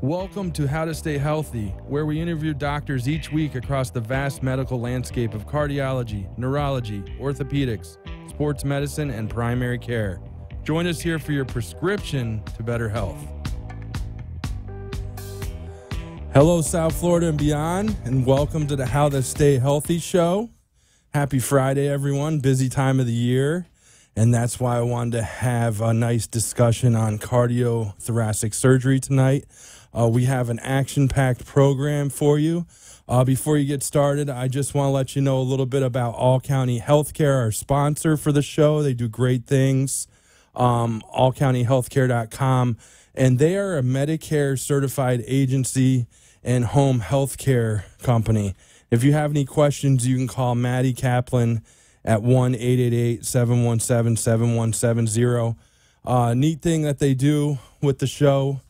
Welcome to How to Stay Healthy, where we interview doctors each week across the vast medical landscape of cardiology, neurology, orthopedics, sports medicine, and primary care. Join us here for your prescription to better health. Hello, South Florida and beyond, and welcome to the How to Stay Healthy show. Happy Friday, everyone. Busy time of the year, and that's why I wanted to have a nice discussion on cardiothoracic surgery tonight. We have an action-packed program for you. Before you get started, I just want to let you know a little bit about All County Healthcare, our sponsor for the show. They do great things, allcountyhealthcare.com, and they are a Medicare-certified agency and home health care company. If you have any questions, you can call Maddie Kaplan at 1-888-717-7170. Neat thing that they do with the show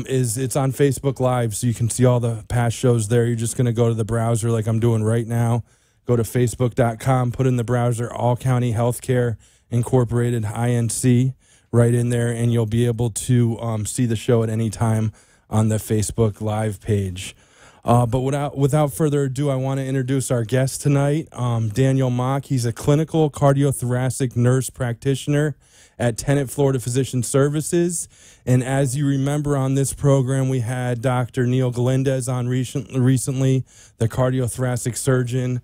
is it's on Facebook Live, so you can see all the past shows there. You're just going to go to the browser like I'm doing right now. Go to facebook.com, put in the browser All County Healthcare Incorporated, INC, right in there, and you'll be able to see the show at any time on the Facebook Live page. But without further ado, I want to introduce our guest tonight, Daniel Mock. He's a clinical cardiothoracic nurse practitioner at Tenet Florida Physician Services. And as you remember on this program, we had Dr. Neil Galindez on recently, the cardiothoracic surgeon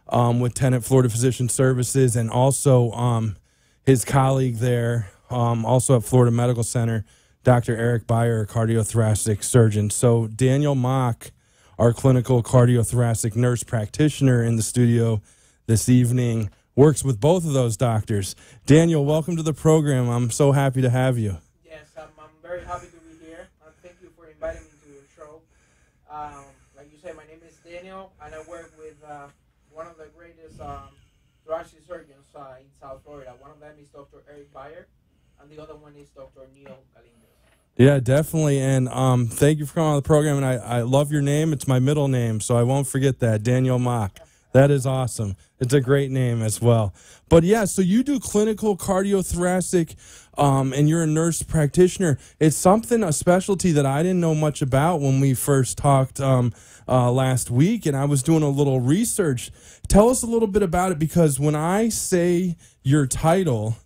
with Tenet Florida Physician Services, and also his colleague there, also at Florida Medical Center, Dr. Eric Beyer, cardiothoracic surgeon. So Daniel Mock, our clinical cardiothoracic nurse practitioner in the studio this evening, works with both of those doctors. Daniel, welcome to the program. I'm so happy to have you. Yes, I'm very happy to be here. Thank you for inviting me to your show. Like you said, my name is Daniel, and I work with one of the greatest thoracic surgeons in South Florida. One of them is Dr. Eric Beyer, and the other one is Dr. Neil Galindez. Yeah, definitely. And thank you for coming on the program. And I love your name. It's my middle name, so I won't forget that, Daniel Mock. That is awesome. It's a great name as well. But yeah, so you do clinical cardiothoracic, and you're a nurse practitioner. It's something, a specialty that I didn't know much about when we first talked last week, and I was doing a little research. Tell us a little bit about it, because when I say your title,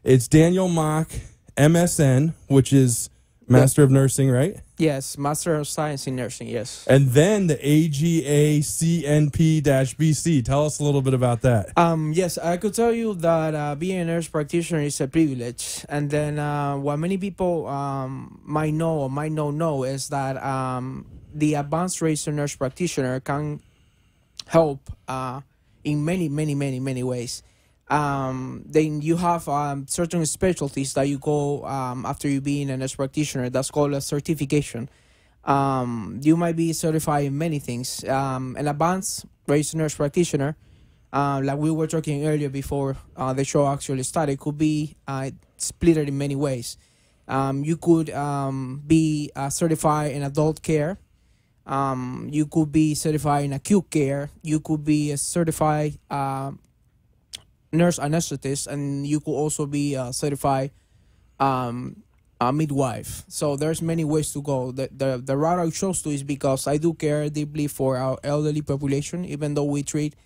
it's Daniel Mock, MSN, which is Master of Nursing, right? Yes, Master of Science in Nursing, yes. And then the AGACNP-BC. Tell us a little bit about that. Yes, I could tell you that being a nurse practitioner is a privilege. And then what many people might know or might not know is that the advanced registered nurse practitioner can help in many ways. Then you have certain specialties that you go after you being a nurse practitioner. That's called a certification. You might be certified in many things. An advanced registered nurse practitioner, like we were talking earlier before the show actually started, could be split in many ways. You could be certified in adult care. You could be certified in acute care. You could be a certified nurse anesthetist, and you could also be certified a midwife. So there's many ways to go. The route I chose to is because I do care deeply for our elderly population, even though we treat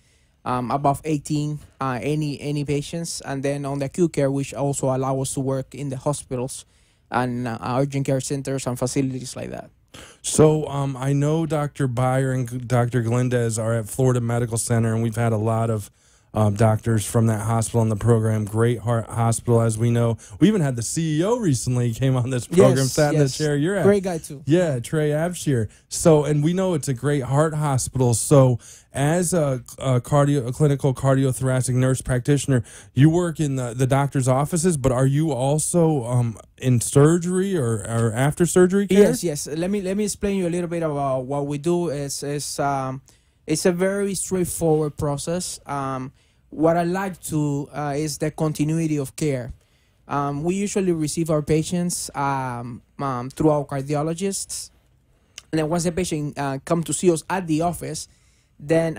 above 18 any patients, and then on the acute care, which also allow us to work in the hospitals and urgent care centers and facilities like that. So I know Dr. Beyer and Dr. Galindez are at Florida Medical Center, and we've had a lot of doctors from that hospital in the program. Great heart hospital, as we know. We even had the CEO recently came on this program, sat in the chair you're at. Great guy too. Yeah, Trey Abshire. So, and we know it's a great heart hospital. So, as a clinical cardiothoracic nurse practitioner, you work in the doctor's offices, but are you also in surgery or after surgery care? Yes. Let me explain you a little bit about what we do. It's a very straightforward process. What I like to is the continuity of care. We usually receive our patients through our cardiologists, and then once the patient come to see us at the office, then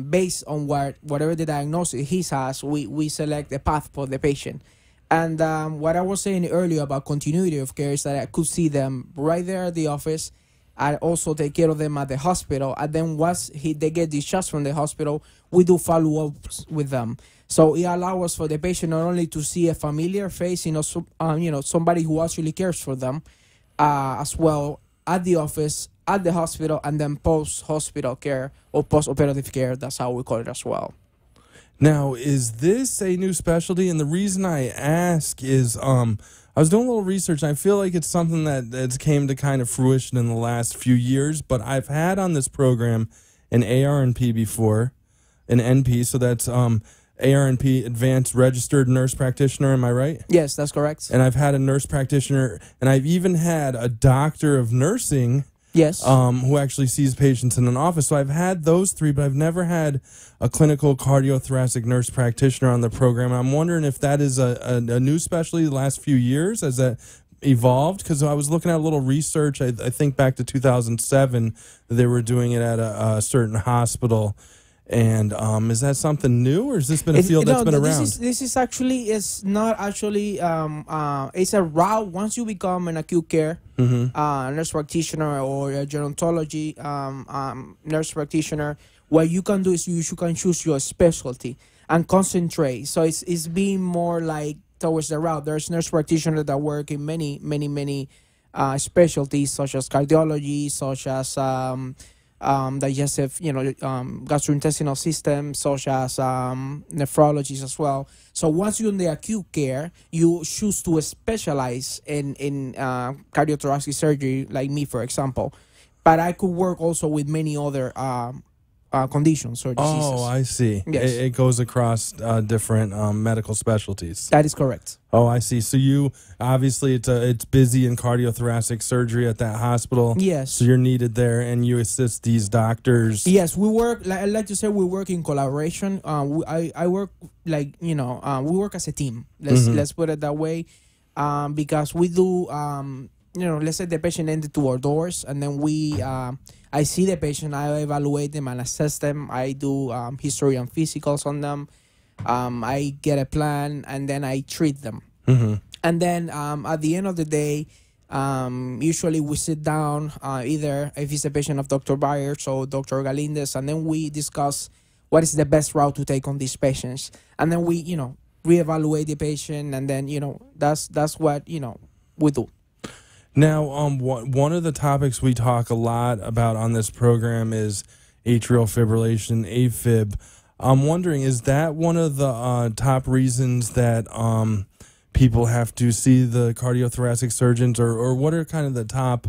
based on whatever the diagnosis he has, we select the path for the patient. And what I was saying earlier about continuity of care is that I could see them right there at the office. I also take care of them at the hospital. And then once they get discharged from the hospital, we do follow-ups with them. So it allows us for the patient not only to see a familiar face, somebody who actually cares for them, as well at the office, at the hospital, and then post-hospital care or post-operative care. That's how we call it as well. Now, is this a new specialty? And the reason I ask is I was doing a little research, and I feel like it's something that's came to kind of fruition in the last few years, but I've had on this program an ARNP before, an NP, so that's ARNP, Advanced Registered Nurse Practitioner, am I right? Yes, that's correct. And I've had a nurse practitioner, and I've even had a doctor of nursing, yes, who actually sees patients in an office. So I've had those three, but I've never had a clinical cardiothoracic nurse practitioner on the program. I'm wondering if that is a new specialty the last few years. Has that evolved? Because I was looking at a little research, I think back to 2007, they were doing it at a certain hospital. And is that something new, or has this been a field that's been around? This is actually, it's not actually, it's a route. Once you become an acute care nurse practitioner or a gerontology nurse practitioner, what you can do is you can choose your specialty and concentrate. So it's being more like towards the route. There's nurse practitioners that work in many specialties, such as cardiology, such as digestive, gastrointestinal system, such as nephrologists as well. So once you're in the acute care, you choose to specialize in cardiothoracic surgery, like me, for example. But I could work also with many other conditions or diseases. Oh, I see. Yes. It goes across different medical specialties. That is correct. Oh, I see. So you, obviously, it's busy in cardiothoracic surgery at that hospital. Yes. So you're needed there, and you assist these doctors. Yes, we work, I like to say we work in collaboration. I work we work as a team. Let's put it that way. Because we do, let's say the patient entered to our doors, and then I see the patient, I evaluate them and assess them. I do history and physicals on them. I get a plan, and then I treat them. And then at the end of the day, usually we sit down, either if it's a patient of Dr. Byers or Dr. Galindez, and then we discuss what is the best route to take on these patients. And then we, reevaluate the patient, and then, that's what, we do. Now, one of the topics we talk a lot about on this program is atrial fibrillation, AFib. I'm wondering, is that one of the top reasons that people have to see the cardiothoracic surgeons, or what are kind of the top,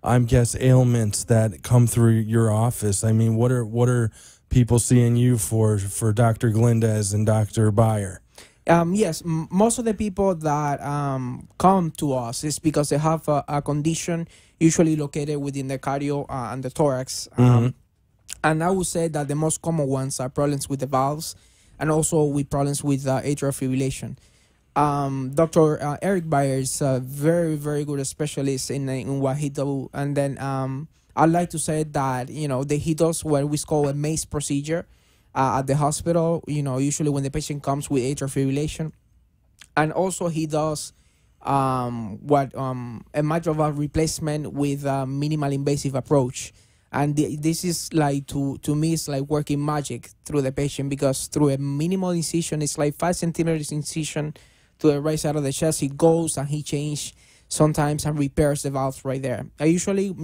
ailments that come through your office? I mean, what are people seeing you for Dr. Galindez and Dr. Byer? Yes, most of the people that come to us is because they have a condition usually located within the cardio and the thorax. And I would say that the most common ones are problems with the valves, and also with problems with atrial fibrillation. Dr. Eric Byer is a very, very good specialist in what he does. And then I'd like to say that, he does what we call a MACE procedure at the hospital, usually when the patient comes with atrial fibrillation. And also he does a mitral valve replacement with a minimal invasive approach. And this is like, to me, it's like working magic through the patient, because through a minimal incision, it's like 5 centimeters incision to the right side of the chest, he goes and he changes sometimes and repairs the valves right there. I usually,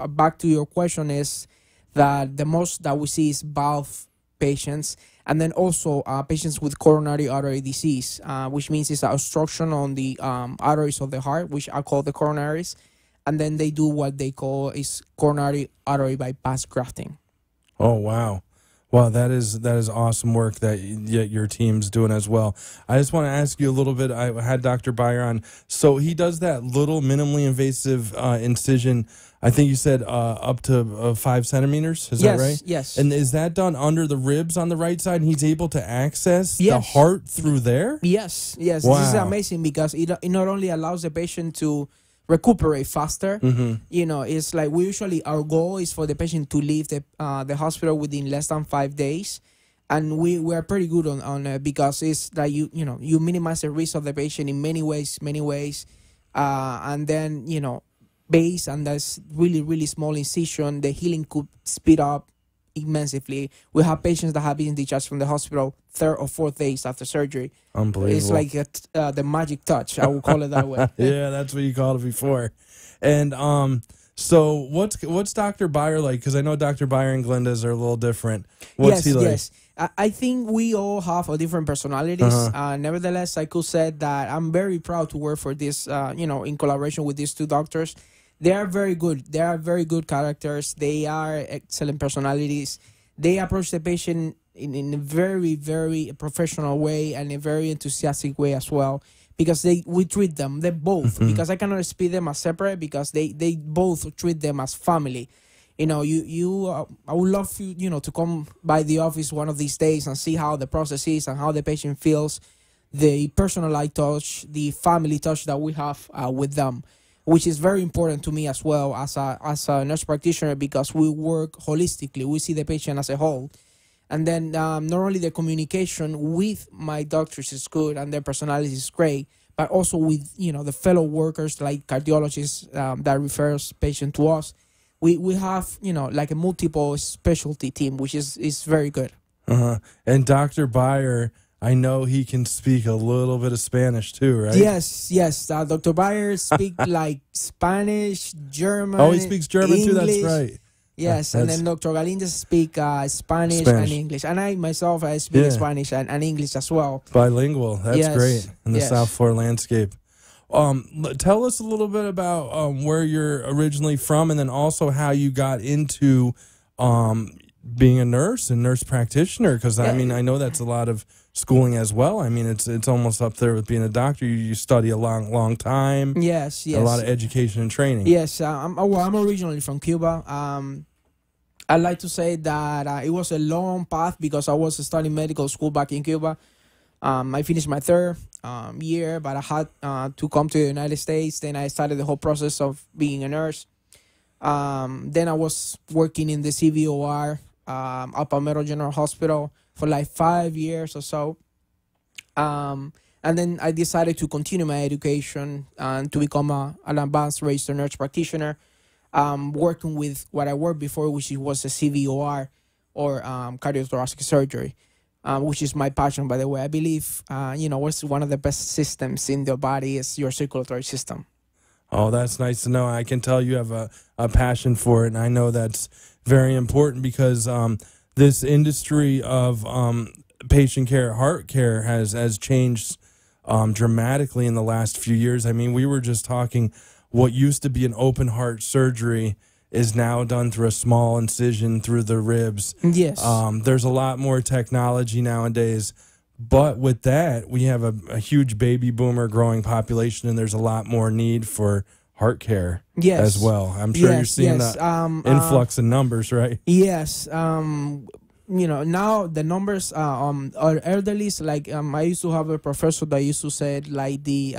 back to your question, is that the most that we see is valve patients, and then also patients with coronary artery disease, which means it's an obstruction on the arteries of the heart, which are called the coronaries. And then they do what they call is coronary artery bypass grafting. Oh, wow. Wow, that is awesome work that your team's doing as well. I just want to ask you a little bit. I had Dr. Byer on. So he does that little minimally invasive incision, I think you said up to 5 centimeters. Is that right? Yes. And is that done under the ribs on the right side, and he's able to access the heart through there? Yes. Wow. This is amazing, because it not only allows the patient to recuperate faster. It's like our goal is for the patient to leave the hospital within less than 5 days, and we are pretty good on because it's that you minimize the risk of the patient in many ways, and then based on this really small incision, the healing could speed up immensely. We have patients that have been discharged from the hospital 3rd or 4th days after surgery. Unbelievable. It's like the magic touch. I will call it that way. Yeah, that's what you called it before. And so what's Dr. Byer like? Because I know Dr. Byer and Glinda's are a little different. What's he like? Yes. I think we all have a different personalities. Nevertheless, I could say that I'm very proud to work for this, in collaboration with these two doctors. They are very good. They are very good characters. They are excellent personalities. They approach the patient in a very, very professional way and a very enthusiastic way as well. Because we treat them, they both, because I cannot speak them as separate, because they both treat them as family. I would love you, to come by the office one of these days and see how the process is and how the patient feels, the personalized touch, the family touch that we have with them, which is very important to me as well as a nurse practitioner, because we work holistically. We see the patient as a whole. And then not only the communication with my doctors is good and their personality is great, but also with, the fellow workers like cardiologists that refers patient to us. We have, like a multiple specialty team, which is very good. And Dr. Byer, I know he can speak a little bit of Spanish too, right? Yes. Dr. Byer speaks like Spanish, German. Oh, he speaks German English. too, that's right. Yes, and then Dr. Galindez speak Spanish and English. And I myself, I speak Spanish and English as well. Bilingual, that's great in the South Florida landscape. Tell us a little bit about where you're originally from, and then also how you got into being a nurse and nurse practitioner, because I mean, I know that's a lot of schooling as well. I mean, it's almost up there with being a doctor. You study a long time. Yes. A lot of education and training. Yes, I'm originally from Cuba. I like to say that it was a long path, because I was studying medical school back in Cuba. I finished my 3rd year, but I had to come to the United States. Then I started the whole process of being a nurse. Then I was working in the CVOR, at Palmetto General Hospital, for like 5 years or so. And then I decided to continue my education and to become an advanced registered nurse practitioner, working with what I worked before, which was a CVOR, or cardiothoracic surgery, which is my passion, by the way. I believe, what's one of the best systems in the body is your circulatory system. Oh, that's nice to know. I can tell you have a passion for it, and I know that's very important, because this industry of patient care, heart care, has changed dramatically in the last few years. I mean, we were just talking, what used to be an open heart surgery is now done through a small incision through the ribs. Yes. There's a lot more technology nowadays. But with that, we have a huge baby boomer growing population, and there's a lot more need for heart care as well. I'm sure you're seeing that influx in numbers, right? Yes. Now the numbers are elderlies. Like I used to have a professor that used to say like the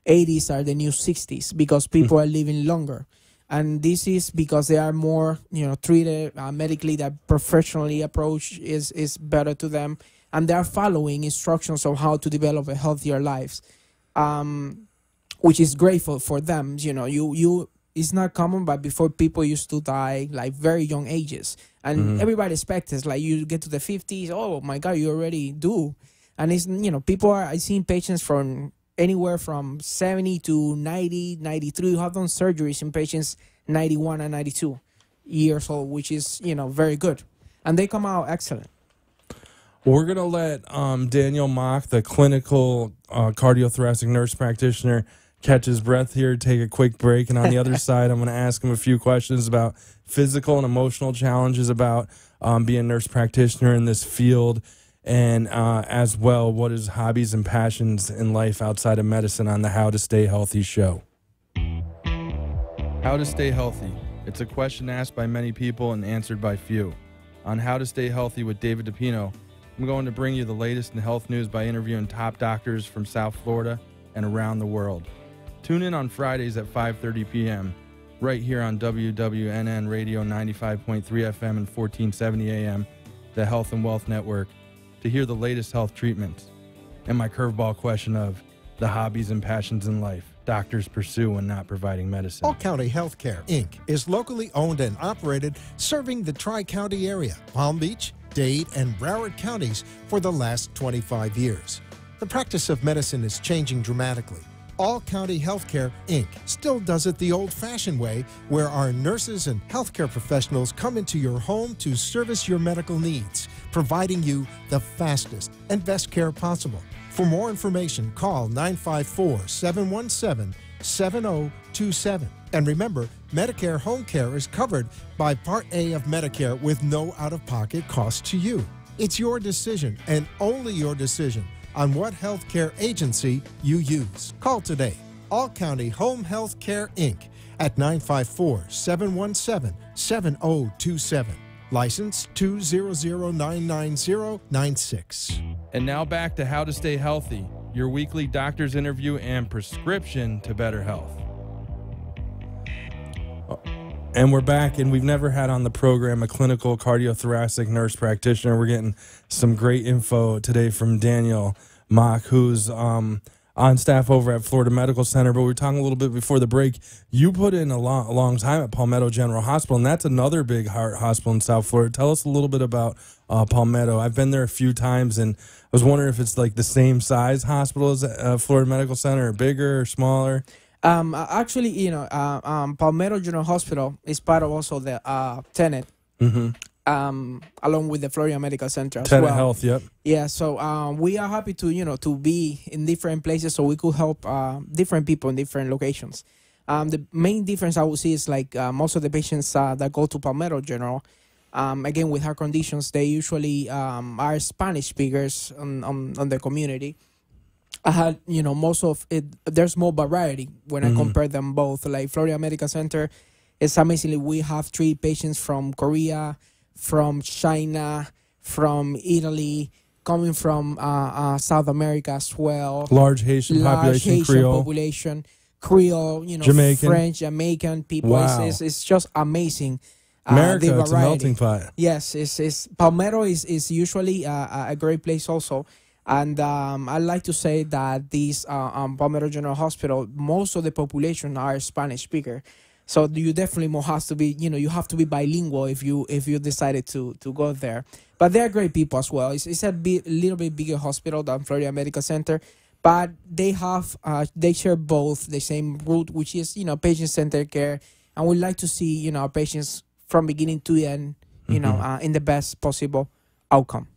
80s are the new 60s, because people are living longer. And this is because they are more, treated medically. That professionally approach is better to them. And they are following instructions of how to develop a healthier lives, which is great for them. It's not common, but before, people used to die like very young ages, and everybody expects it. Like, you get to the 50s, oh my God, you already do. And it's, people are, I've seen patients from anywhere from 70 to 90, 93 who have done surgeries in patients 91 and 92 years old, which is, very good. And they come out excellent. We're going to let Daniel Mock, the clinical cardiothoracic nurse practitioner, catch his breath here, take a quick break. And on the other side, I'm going to ask him a few questions about physical and emotional challenges about being a nurse practitioner in this field. And as well, what is hobbies and passions in life outside of medicine on the How to Stay Healthy show. How to stay healthy. It's a question asked by many people and answered by few. On How to Stay Healthy with David DePino, I'm going to bring you the latest in health news by interviewing top doctors from South Florida and around the world. Tune in on Fridays at 5:30 p.m. right here on WWNN Radio 95.3 FM and 1470 AM, the Health and Wealth Network, to hear the latest health treatments, and my curveball question of the hobbies and passions in life doctors pursue when not providing medicine. All County Healthcare, Inc. is locally owned and operated, serving the Tri-County area, Palm Beach, Dade, and Broward counties for the last 25 years. The practice of medicine is changing dramatically. All County Healthcare, Inc. still does it the old-fashioned way, where our nurses and healthcare professionals come into your home to service your medical needs, providing you the fastest and best care possible. For more information, call 954-717-7027. And remember, Medicare Home Care is covered by Part A of Medicare with no out-of-pocket cost to you. It's your decision, and only your decision, on what healthcare agency you use. Call today. All County Home Health Care, Inc. at 954-717-7027. License 200999096. And now back to How to Stay Healthy, your weekly doctor's interview and prescription to better health. And we're back, and we've never had on the program a clinical cardiothoracic nurse practitioner. We're getting some great info today from Daniel Mock, who's on staff over at Florida Medical Center. But we were talking a little bit before the break. You put in a long time at Palmetto General Hospital, and that's another big heart hospital in South Florida. Tell us a little bit about Palmetto. I've been there a few times, and I was wondering if it's like the same size hospital as Florida Medical Center, or bigger or smaller. Actually, Palmetto General Hospital is part of also the Tenet, along with the Florida Medical Center as Tenet well. Health, yep. Yeah, so we are happy to to be in different places so we could help different people in different locations. The main difference I would see is like most of the patients that go to Palmetto General, again with heart conditions, they usually are Spanish speakers on the community. I had, most of it, there's more variety when I compare them both. Like Florida Medical Center, it's amazingly, we have treated patients from Korea, from China, from Italy, coming from South America as well. Large Haitian population, Creole. Creole, Jamaican. French, Jamaican people. Wow. It's just amazing. America, it's a melting pot. Yes, it's Palmetto is usually a great place also. And I like to say that this Palmetto General Hospital, most of the population are Spanish speaker. So you definitely have to be, you have to be bilingual if you decided to go there. But they're great people as well. It's a little bit bigger hospital than Florida Medical Center, but they share both the same root, which is patient-centered care, and we like to see our patients from beginning to end, in the best possible outcome.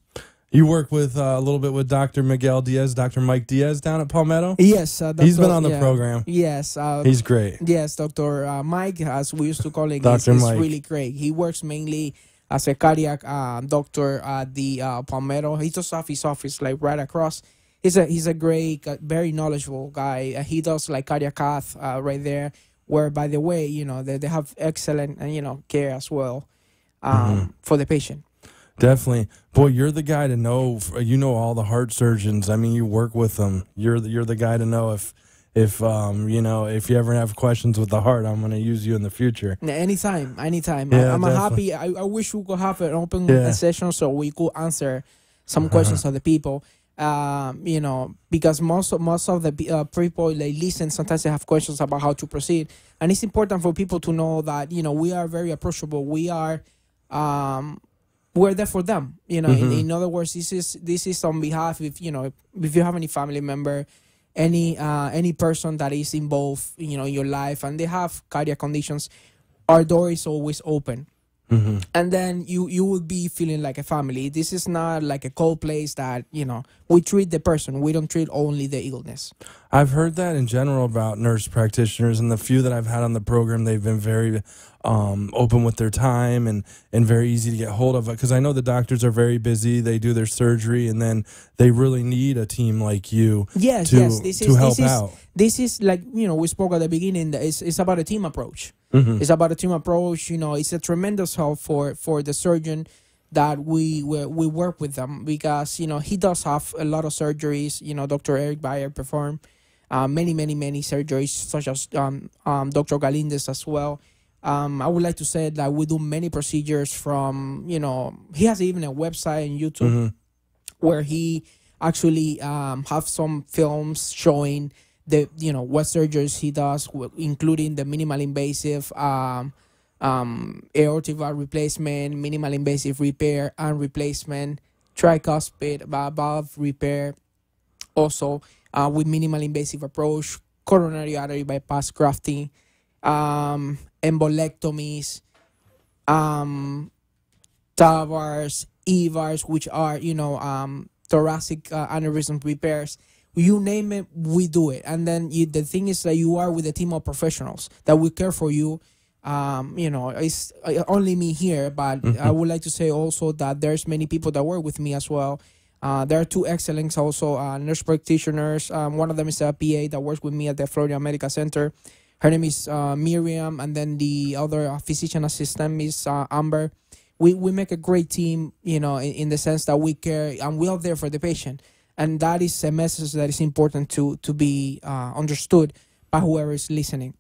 You work with a little bit with Dr. Miguel Diaz, Dr. Mike Diaz down at Palmetto? Yes. He's been on the program. Yes. He's great. Yes, Dr. Mike, as we used to call him, Dr. is Mike. really great. He works mainly as a cardiac doctor at the Palmetto. He does have his office like right across. He's a great, very knowledgeable guy. He does like cardiac cath right there, where, by the way, they have excellent care as well for the patient. Definitely. Boy, you're the guy to know. You know all the heart surgeons. I mean, you work with them. You're the guy to know if you ever have questions with the heart, I'm going to use you in the future. Anytime. Yeah, I'm definitely. happy. I wish we could have an open session so we could answer some questions of the people. Because most of the people they listen, sometimes they have questions about how to proceed, and it's important for people to know that we are very approachable. We are we're there for them. In other words, this is on behalf if you have any family member, any person that is involved in your life and they have cardiac conditions, our door is always open. And then you will be feeling like a family. This is not like a cold place that, we treat the person. We don't treat only the illness. I've heard that in general about nurse practitioners, and the few that I've had on the program, they've been very open with their time and very easy to get hold of. Because I know the doctors are very busy. They do their surgery, and then they really need a team like you to help out. This is like, we spoke at the beginning, it's about a team approach. It's about a team approach. It's a tremendous help for the surgeon that we work with them, because he does have a lot of surgeries. Dr. Eric Bayer performed many surgeries, such as Dr. Galindez as well. I would like to say that we do many procedures from, he has even a website on YouTube where he actually have some films showing what surgeries he does, including the minimal invasive aortic valve replacement, minimal invasive repair and replacement, tricuspid valve repair, also with minimal invasive approach, coronary artery bypass grafting, embolectomies, TAVRs, EVARs, which are, thoracic aneurysm repairs. You name it, we do it. And then the thing is that you are with a team of professionals that will care for you. It's only me here, but I would like to say also that there's many people that work with me as well. There are two excellents also, nurse practitioners. One of them is a PA that works with me at the Florida Medical Center. Her name is Miriam, and then the other physician assistant is Amber. We make a great team, in the sense that we care and we are there for the patient. And that is a message that is important to be understood by whoever is listening.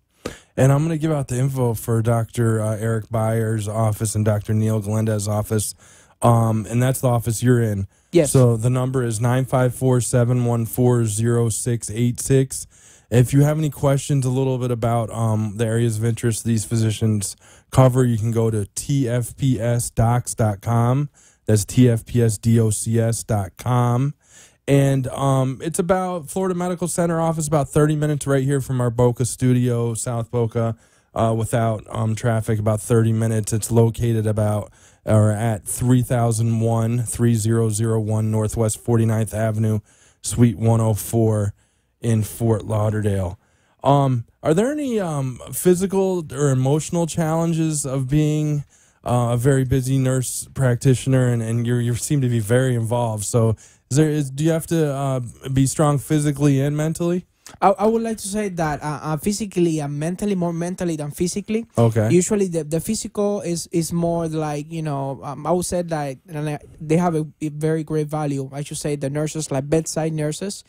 And I'm going to give out the info for Dr. Eric Byer's office and Dr. Neil Galendez's office. And that's the office you're in. Yes. So the number is 954-714-0686. If you have any questions a little bit about the areas of interest these physicians cover, you can go to tfpsdocs.com. That's tfpsdocs.com. And it's about Florida Medical Center office, about 30 minutes right here from our Boca studio, South Boca, without traffic, about 30 minutes. It's located at 3001 Northwest 49th Avenue, Suite 104 in Fort Lauderdale. Are there any physical or emotional challenges of being a very busy nurse practitioner, and you seem to be very involved? So do you have to be strong physically and mentally? I would like to say that physically and mentally, more mentally than physically. Okay. Usually the physical is more like, I would say that they have a very great value. I should say the nurses, like bedside nurses,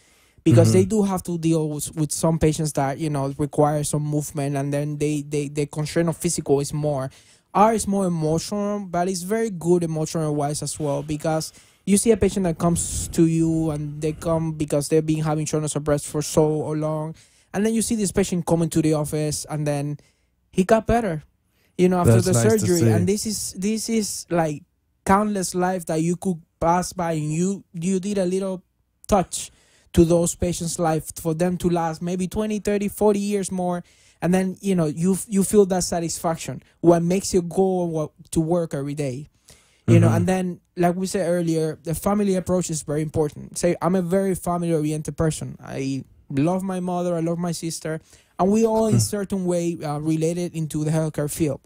because they do have to deal with some patients that, require some movement, and then the constraint of physical is more. Ours is more emotional, but it's very good emotional-wise as well, because you see a patient that comes to you and they come because they've been having shortness of breath for so long. And then you see this patient coming to the office and then he got better, after That's the nice to surgery. see. And this is like countless life that you could pass by, and you did a little touch to those patients' life for them to last maybe 20, 30, 40 years more. And then, you feel that satisfaction, what makes you go to work every day. And then, like we said earlier, the family approach is very important. Say, I'm a very family-oriented person. I love my mother, I love my sister, and we all in certain way related into the healthcare field.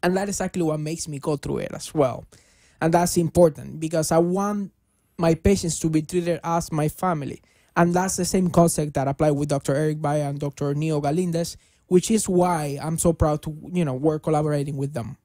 And that is exactly what makes me go through it as well. And that's important because I want my patients to be treated as my family. And that's the same concept that applies with Dr. Eric Bayer and Dr. Neil Galindez, which is why I'm so proud to, work collaborating with them.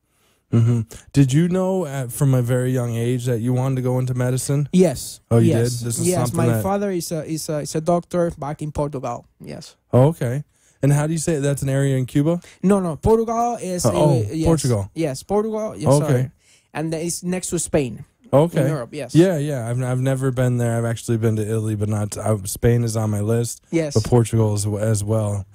Did you know from a very young age that you wanted to go into medicine? Yes. Oh, you yes. did? This is yes, something my father is a doctor back in Portugal. Yes. Oh, okay. And how do you say it? That's an area in Cuba? No. Portugal is... yes. Portugal. Yes, Portugal. Yes, okay. Sorry. And it's next to Spain. Okay. In Europe, yes. Yeah. I've never been there. I've actually been to Italy, but not Spain is on my list. Yes. But Portugal as well.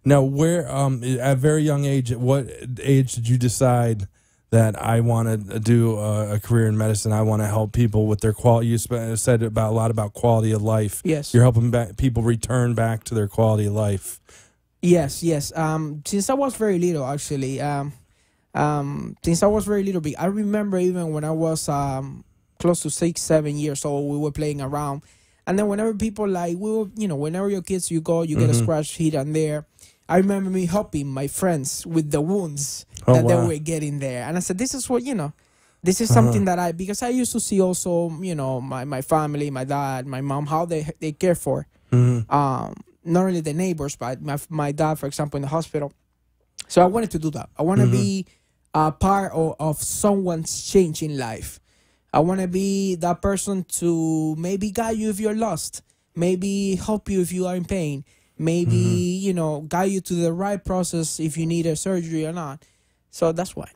Now, where at a very young age, at what age did you decide that I want to do a career in medicine? I want to help people with their quality. You said a lot about quality of life. Yes. You're helping people return back to their quality of life. Yes. Since I was very little, actually, since I was very little, I remember even when I was close to 6, 7 years old, we were playing around. And then whenever people whenever your kids, you go, you get a scratch here and there. I remember me helping my friends with the wounds that they were getting there. And I said, this is what, this is something that because I used to see also, my family, my dad, my mom, how they care for, not only the neighbors, but my dad, for example, in the hospital. So I wanted to do that. I want to be a part of someone's change in life. I want to be that person to maybe guide you if you're lost, maybe help you if you are in pain, maybe, you know, guide you to the right process if you need a surgery or not. So that's why.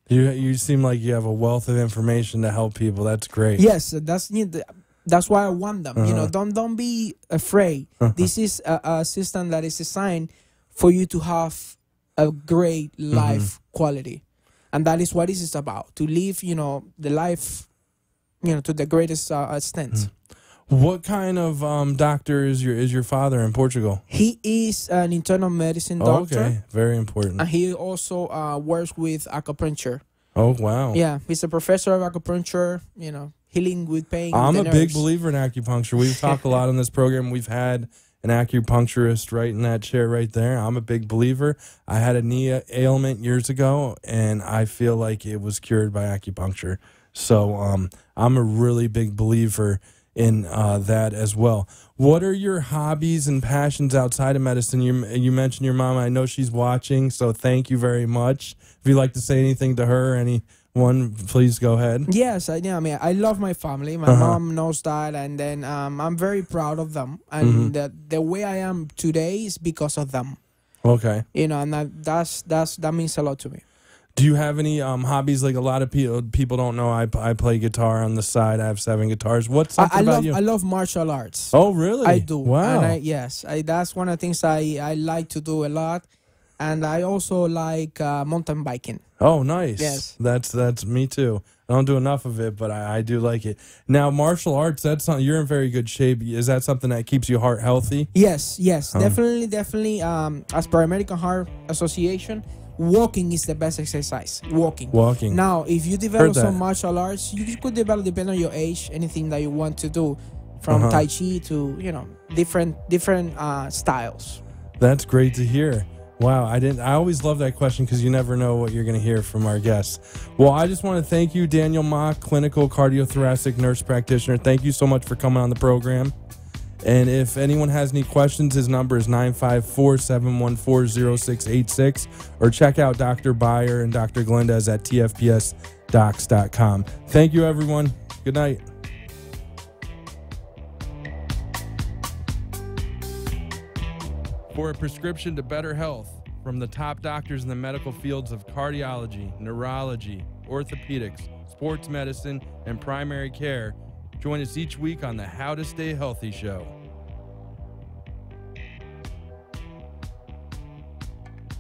You seem like you have a wealth of information to help people. That's great. Yes, that's why I want them. You know, don't be afraid. This is a system that is designed for you to have a great life quality, and that is what this is about. To live, you know, the life, you know, to the greatest extent. What kind of doctor is your father in Portugal? He is an internal medicine doctor. Okay, very important. And he also works with acupuncture. Oh, wow. Yeah, he's a professor of acupuncture, you know, healing with pain. I'm a the big nerves. believer in acupuncture. We've talked a lot on this program. We've had an acupuncturist right in that chair right there. I'm a big believer. I had a knee ailment years ago, and I feel like it was cured by acupuncture. So I'm a really big believer in that as well. What are your hobbies and passions outside of medicine? You mentioned your mom. I know she's watching, so thank you very much. If you'd like to say anything to her, anyone, please go ahead. Yes, I mean, I love my family. My mom knows that, and then I'm very proud of them. And the way I am today is because of them. Okay. You know, and that means a lot to me. Do you have any hobbies? Like a lot of people don't know, I play guitar on the side. I have 7 guitars. What's something about you? I love martial arts. Oh, really? I do. Wow. And that's one of the things I like to do a lot. And I also like mountain biking. Oh, nice. Yes. That's me too. I don't do enough of it, but I do like it. Now, martial arts, that's something, you're in very good shape. Is that something that keeps your heart healthy? Yes, definitely. As per American Heart Association, walking is the best exercise. Walking. Now, if you develop some martial arts, you could develop, depending on your age, anything that you want to do, from Tai Chi to, you know, different styles. That's great to hear. Wow, I always love that question because you never know what you're going to hear from our guests. Well, I just want to thank you, Daniel Mock, clinical cardiothoracic nurse practitioner. Thank you so much for coming on the program. And if anyone has any questions, his number is 954-714-0686, or check out Dr. Byer and Dr. Glendez at tfpsdocs.com. Thank you, everyone. Good night. For a prescription to better health from the top doctors in the medical fields of cardiology, neurology, orthopedics, sports medicine, and primary care, join us each week on the How to Stay Healthy show.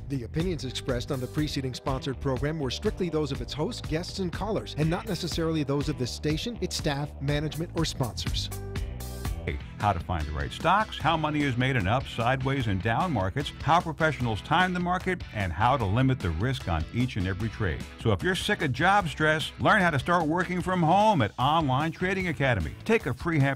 The opinions expressed on the preceding sponsored program were strictly those of its hosts, guests, and callers, and not necessarily those of this station, its staff, management, or sponsors. How to find the right stocks, how money is made in up, sideways, and down markets, how professionals time the market, and how to limit the risk on each and every trade. So if you're sick of job stress, learn how to start working from home at Online Trading Academy. Take a free half